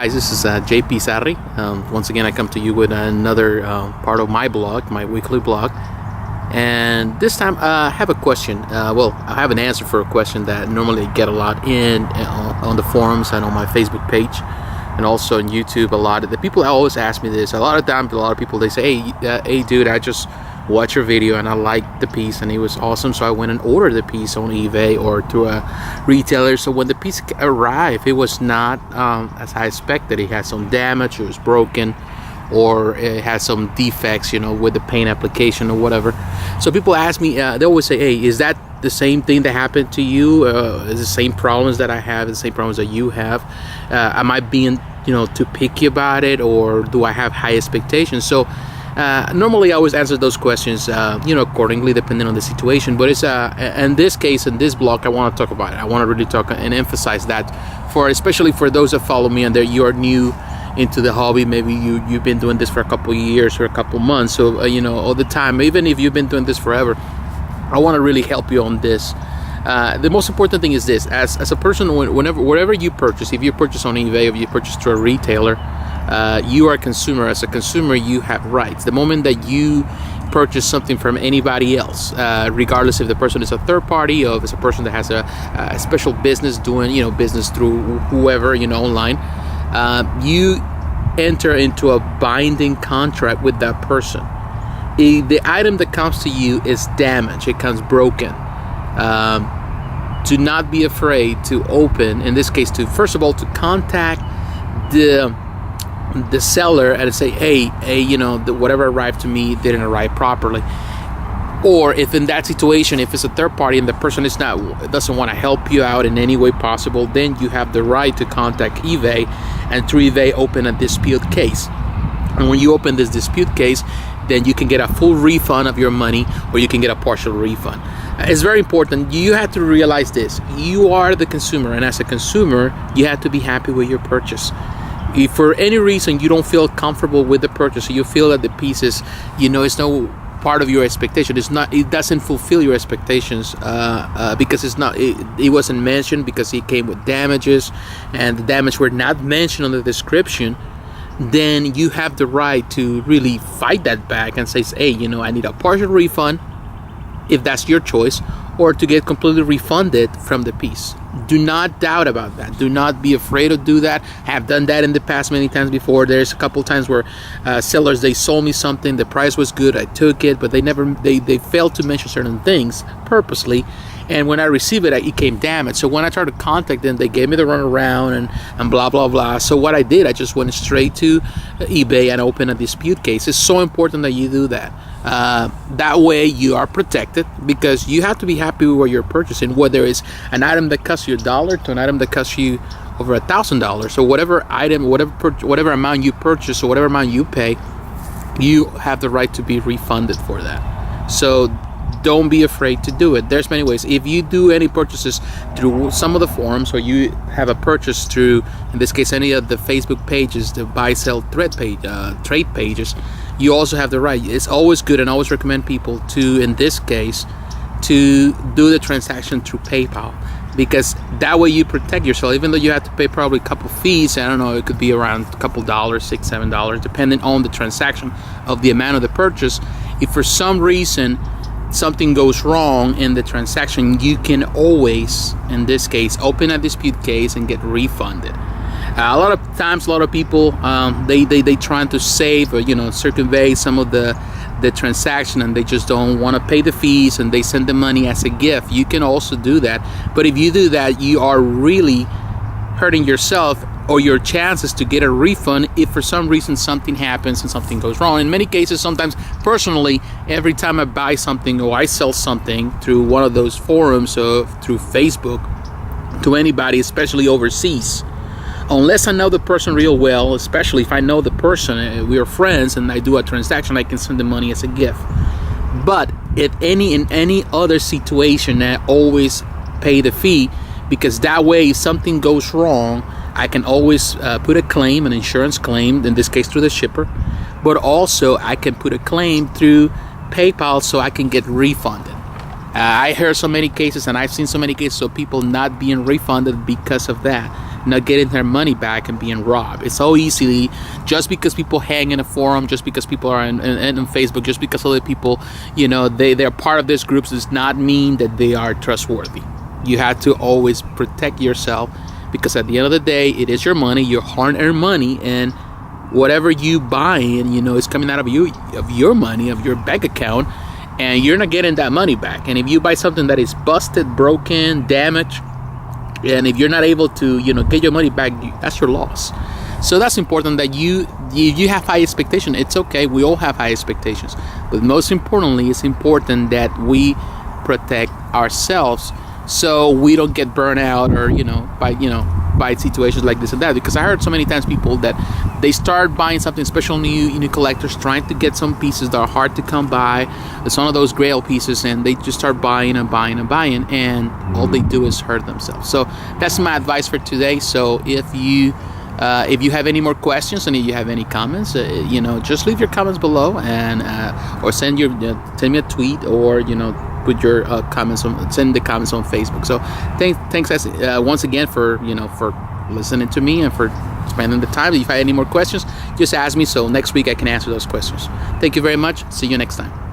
Guys, this is JP Sarri. Once again, I come to you with another part of my blog, my weekly blog. And this time I have a question. I have an answer for a question that normally I get a lot on the forums and on my Facebook page, and also on YouTube. A lot of the people always ask me this. A lot of times, a lot of people, they say, hey dude, I just watched your video and I liked the piece and it was awesome, so I went and ordered the piece on eBay or through a retailer. So when the piece arrived, it was not as I expected. It had some damage, it was broken, or it had some defects, with the paint application or whatever. So people ask me, they always say, hey, is that the same thing that happened to you? Is the same problems that I have, the same problems that you have? Am I being too picky about it, or do I have high expectations? So normally I always answer those questions accordingly, depending on the situation. But it's in this case, in this blog, I want to talk about it. I want to really talk and emphasize that, especially for those that follow me and that you are new into the hobby. Maybe you've been doing this for a couple of years or a couple of months, so all the time. Even if you've been doing this forever, I want to really help you on this. The most important thing is this: as a person, whatever you purchase, if you purchase on eBay, if you purchase through a retailer, you are a consumer. As a consumer, you have rights. The moment that you purchase something from anybody else, regardless if the person is a third party or if it's a person that has a special business doing business through whoever online, you enter into a binding contract with that person. The item that comes to you is damaged, it comes broken. Do not be afraid to open, in this case, first of all, to contact the seller and say, hey, whatever arrived to me didn't arrive properly. Or if in that situation, if it's a third party and the person doesn't want to help you out in any way possible, then you have the right to contact eBay, and through eBay open a dispute case. And when you open this dispute case, then you can get a full refund of your money, or you can get a partial refund. It's very important. You have to realize this: you are the consumer, and as a consumer, you have to be happy with your purchase. If for any reason you don't feel comfortable with the purchase, or you feel that the pieces, it's no part of your expectation, it doesn't fulfill your expectations, because it wasn't mentioned, because it came with damages, and the damage were not mentioned on the description, then you have the right to really fight that back and say, hey, I need a partial refund, if that's your choice, or to get completely refunded from the piece. Do not doubt about that. Do not be afraid to do that. I have done that in the past many times before. There's a couple times where sellers, they sold me something, the price was good, I took it, but they failed to mention certain things purposely, and when I received it, it came damaged. So when I tried to contact them, they gave me the runaround and blah blah blah. So what I did, I just went straight to eBay and opened a dispute case. It's so important that you do that. That way you are protected, because you have to be happy with what you're purchasing, whether it's an item that costs you $1 to an item that costs you over $1,000. So whatever item, whatever amount you purchase, or whatever amount you pay, you have the right to be refunded for that. So don't be afraid to do it. There's many ways. If you do any purchases through some of the forums, or you have a purchase through, in this case, any of the Facebook pages, the buy sell trade pages, you also have the right. It's always good, and I always recommend people to, in this case, to do the transaction through PayPal, because that way you protect yourself, even though you have to pay probably a couple fees. I don't know, it could be around a couple dollars, $6-7, depending on the transaction of the amount of the purchase. If for some reason something goes wrong in the transaction, you can always, in this case, open a dispute case and get refunded. A lot of times, a lot of people, they trying to save or circumvent some of the transaction, and they just don't want to pay the fees, and they send the money as a gift. You can also do that, but if you do that, you are really hurting yourself or your chances to get a refund if for some reason something happens and something goes wrong. In many cases, sometimes personally, every time I buy something or I sell something through one of those forums or through Facebook to anybody, especially overseas, unless I know the person real well, especially if I know the person, we are friends, and I do a transaction, I can send the money as a gift. But in any other situation, I always pay the fee, because that way if something goes wrong, I can always put a claim, an insurance claim, in this case through the shipper, but also I can put a claim through PayPal so I can get refunded. I heard so many cases, and I've seen so many cases of people not being refunded because of that. not getting their money back and being robbed. It's so easily, just because people hang in a forum, just because people are on Facebook, just because other people, they're part of this group, does not mean that they are trustworthy. You have to always protect yourself, because at the end of the day, it is your money, your hard-earned money, and whatever you buy, and it's coming out of your money, of your bank account, and you're not getting that money back. And if you buy something that is busted, broken, damaged, and if you're not able to get your money back, that's your loss. So that's important, that you have high expectations. It's okay, we all have high expectations, but most importantly, it's important that we protect ourselves so we don't get burned out, or by situations like this and that. Because I heard so many times people that they start buying something, especially new collectors, trying to get some pieces that are hard to come by. It's one of those grail pieces, and they just start buying, and all they do is hurt themselves. So that's my advice for today. So if you have any more questions, and if you have any comments, just leave your comments below, and or send me a tweet, or put your send the comments on Facebook. So thanks once again for listening to me and for spending the time. If you have any more questions, just ask me, so next week I can answer those questions. Thank you very much. See you next time.